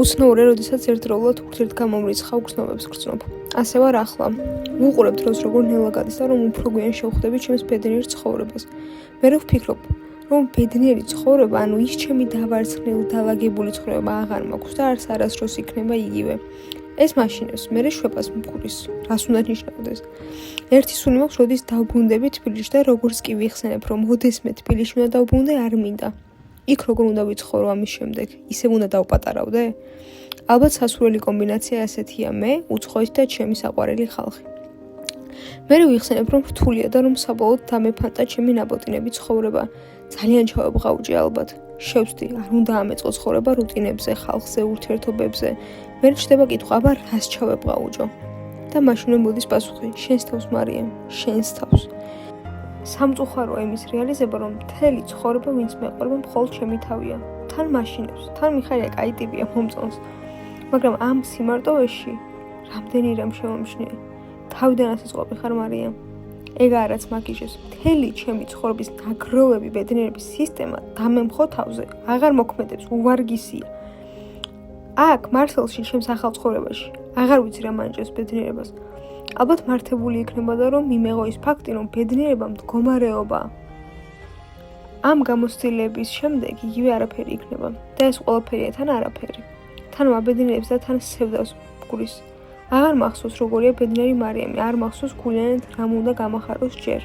უცნაურია, როდესაც ერთდროულად ურთიერთგამომრიცხავ გრძნობებს გრძნობ. ასე ვარ ახლა. ვუყურებ დროს როგორ ნელა გადის და რომ უფრო გვიან შევხვდები ჩემს ბედნიერ ცხოვრებას. მე ვფიქრობ, რომ ბედნიერი ცხოვრება, ანუ ის ჩემი დავარცხნილ დალაგებული ცხოვრება აღარ მაქვს და არასდროს იქნება იგივე. ეს მაშინებს მე შვებას მქურის, რას უნდა ნიშნავდეს. ერთი სული მაქვს, როდის დავბრუნდები თბილისში და როგორც კი ვიხსენებ, რომ ოდესმე თბილისში უნდა დავბრუნდე, არ მინდა. იქ როგორ უნდა ვიცხოვრო ამის შემდეგ, ისევ უნდა დავპატარავდე? ალბათ სასურველი კომბინაცია ასეთია მე, უცხოეთი და ჩემი საყვარელი ხალხი. მე ვიხსენებ, რომ რთულია და რომ საბოლოოდ დამეფანტა ჩემი ნაბოტინები ცხოვრება. ძალიან ჩავაბღაუჭი ალბათ. შევწდი, არ უნდა ამეწყო ცხოვრება რუტინებზე, ხალხზე, ურთიერთობებზე. მე ჩდება კითხვა, აბა რას ჩავაბღაუჭო? და მაშინვე მოდის პასუხი, შენს თავს მარიამ, შენს თავს. სამწუხაროა იმის რეალიზება, რომ მთელი ცხოვრება ვინც მეყვარება მხოლოდ ჩემი თავია. თან მაშინებს, თან მიხარია კაი ტიპია მომწონს. მაგრამ ამ სიმარტოვეში რამდენი რამ შემომშნია. თავიდან ასე წყობი ხარ მარიამ. ეგ არაც მაგიჟეს. მთელი ჩემი ცხოვრების ნაგროვები ბედნიერების სისტემა დამემხო თავზე. აღარ მოქმედებს, უვარგისია. აქ მარსელში ჩემს ახალ ცხოვრებაში. აღარ ვიცი რა მანჭებს ბედნიერებას. ალბათ მართებული იქნება და რომ მიმეღო ის ფაქტი, რომ ბედნიერება მდგომარეობაა. ამ გამოცდილების შემდეგ იგივე არაფერი იქნება და ეს ყველაფერია თან არაფერი. თან მაბედნიერებს და თან სევდავს მგურის. აღარ მახსოვს როგორია ბედნიერი მარიამი, არ მახსოვს გულიანად რამ უნდა გამახაროს ჯერ.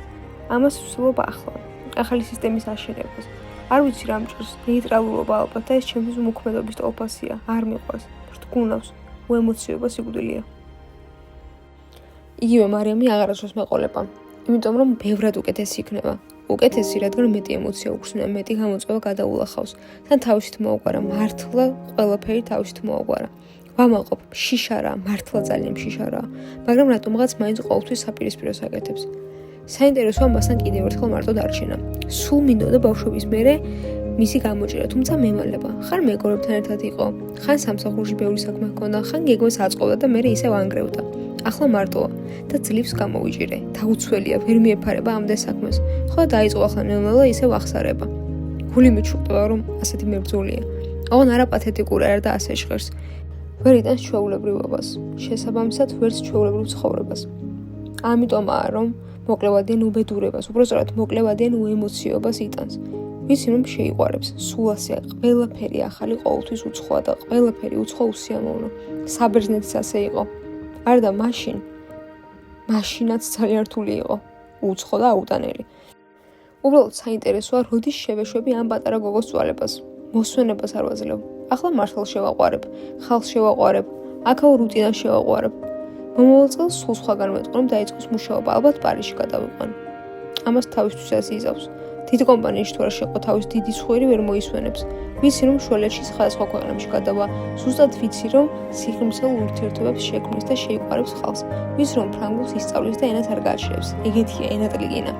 ამას ვცდილობ ახლა, ახალი სისტემის აშენებას. არ ვიცი რა მჭირს, ნეიტრალურობა ალბათ და ეს ჩემთვის უმოქმედობის ტოლფასია, არ მიყვარს, რთგუნავს, უემოციოება სიკვდილია. იგივე მარიამი აღარასდროს მეყოლება, იმიტომ რომ ბევრად უკეთესი იქნება. უკეთესი, რადგან მეტი ემოცია უგრძნია, მეტი გამოწვევა გადაულახავს. თან თავისით მოაგვარა, მართლა ყველაფერი თავისით მოაგვარა. ვამაყობ, შიშარა, მართლა ძალიან შიშარა, მაგრამ რატომღაც მაინც ყოველთვის საპირისპიროს აკეთებს. საინტერესოა მასთან კიდევ ერთხელ მარტო დარჩენა. სულ მინდოდა ბავშვობის მერე მისი გამოჭირა, თუმცა მემალება. ხარ მეგობრებთან ერთად იყო, ხან სამსახურში ბევრი საქმე ჰქონდა, ხან გეგმას აწყობდა და მერე ისევ ანგრევდა. ახლა მარტოა და ძლივს გამოვიჭირე. დაუცველია, ვერ მიეფარება ამდენ საქმეს. ხო დაიწყო ახლა ნელ-ნელა ისევ ახსარება. გული მიჩუქდება, რომ ასეთი მებრძოლია. ოღონ არა პათეტიკური არ და ასე ჟღერს. ვერ იტანს ჩვეულებრივობას, შესაბამისად ვერც ჩვეულებრივ ცხოვრებას. ამიტომაა, რომ მოკლევადიან უბედურებას, უბრალოდ მოკლევადიან უემოციობას იტანს. ვიცი რომ შეიყვარებს, სულ ასე ყველაფერი ახალი ყოველთვის უცხოა და ყველაფერი უცხო უსიამოვნო. საბერძნეთიც ასე იყო. არ და მაშინაც ძალიან რთული იყო, უცხო და აუტანელი. უბრალოდ საინტერესოა, როდის შევეშვები ამ პატარა გოგოს წვალებას. მოსვენებას არ ვაძლევ. ახლა მართალ შევაყვარებ, ხალხს შევაყვარებ, აქაურ რუტინას შევაყვარებ. მომავალ წელს სულ სხვაგან ვეტყვნებ დაიწყოს მუშაობა, ალბათ პარიზში გადავიყვან. ამას თავისთვისაც იზავს. დიდი კომპანიაში თუ არ შეყო თავის დიდი სხვერი ვერ მოისვენებს. ვიცი რომ შუალედში სხვადასხვა ქვეყნებში გადავა, ზუსტად ვიცი რომ სიღრმისეულ ურთიერთობებს შექმნის და შეიყვარებს ხალხს. ვიცი რომ ფრანგულს ისწავლის და ენას არ გააჩერებს. ეგეთია ენატლიგინა.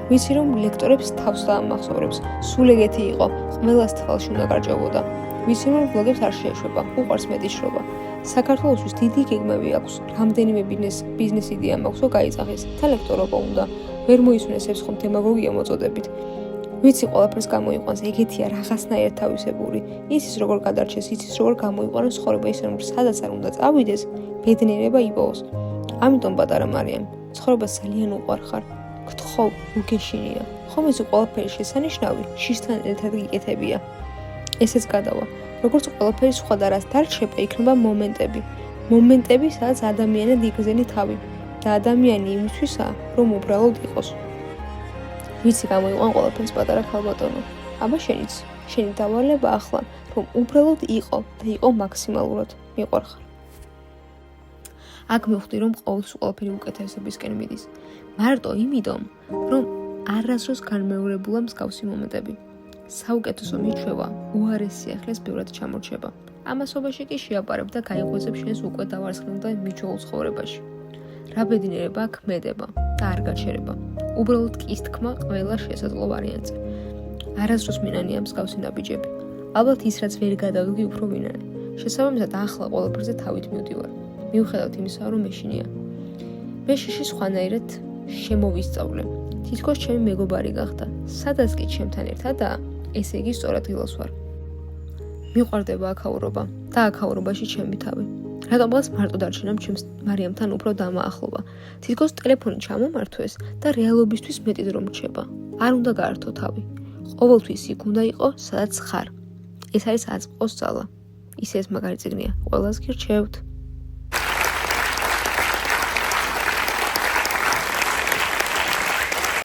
ვიცი რომ ლექტორებს თავს დაამახსოვრებს. სულ ეგეთი იყო, ყველას თვალში უნდა გარჭევოდა. ვიცი რომ ბლოგებს არ შეეშვება, უყვარს მეტიშრობა. საქართველოსთვის დიდი გეგმები აქვს, რამდენიმე ბიზნეს იდეა მაქვს, რომ გაიძახეს, თან ლექტორობა უნდა. ვერ მოისვენეს ეცხომ დემაგოგია მოწოდებით. ვიცი ყველაფერს გამოიყვანს, ეგეთია რაღაცნაირად თავისებური. იცის როგორ გადარჩეს, იცის როგორ გამოიყვანოს ცხოვრება ისე რომ სადაც არ უნდა წავიდეს, ბედნიერება იპოვოს. ამიტომ პატარა მარიამ, ცხოვრებას ძალიან უყვარ ხარ. გთხოვ, უგეშინია. ხომ ეს ყველაფერი შესანიშნავი, შისთან ერთად გიკეთებია. ესეც გადავა. როგორც ყველაფერი სხვა და რაც დარჩება, იქნება მომენტები. მომენტები, სადაც ადამიანად იგრძენი თავი და ადამიანი იმისთვისაა, რომ უბრალოდ იყოს. ვიცი გამოიყვან ყველაფერს პატარა ქალბატონო. აბა შენიც, შენი დავალება ახლა, რომ უბრალოდ იყო და იყო მაქსიმალურად. მიყვარხარ. აქ მივხვდი, რომ ყოველთვის ყველაფერი უკეთესობისკენ მიდის. მარტო იმიტომ, რომ არასდროს განმეორებულა მსგავსი მომენტები. საუკეთესო მიჩვევა უარეს სიახლეს ბევრად ჩამორჩება. ამასობაში კი შეაპარებ და გაიღვეძებ შენს უკვე დავარცხნილ და მიჩვეულ ცხოვრებაში. რა ბედნიერება ქმედება და არ გაჩერება. უბრალოდ კის თქმა ყველა შესაძლო ვარიანტზე. არასდროს მინანია მსგავსი ნაბიჯები. ალბათ ის რაც ვერ გადავდგი უფრო ვინანე. შესაბამისად ახლა ყველაფერზე თავით მივდივარ. მიუხედავად იმისა, რომ მეშინია. მე შიში სხვანაირად შემოვისწავლე. თითქოს ჩემი მეგობარი გახდა. სადაც კი ჩემთან ერთადაა, ესე იგი სწორად დილას ვარ. მიყვარდება აქაურობა და აქაურობაში ჩემი თავი. რატომღაც მარტო დარჩენამ ჩემს მარიამთან უფრო დამაახლობა. თითქოს ტელეფონი ჩამომართვეს და რეალობისთვის მეტი დრო მრჩება. არ უნდა გაართო თავი. ყოველთვის იქ უნდა იყო, სადაც ხარ. ეს არის აწმყოს ძალა. ისე ეს მაგარი წიგნია. ყველას გირჩევთ.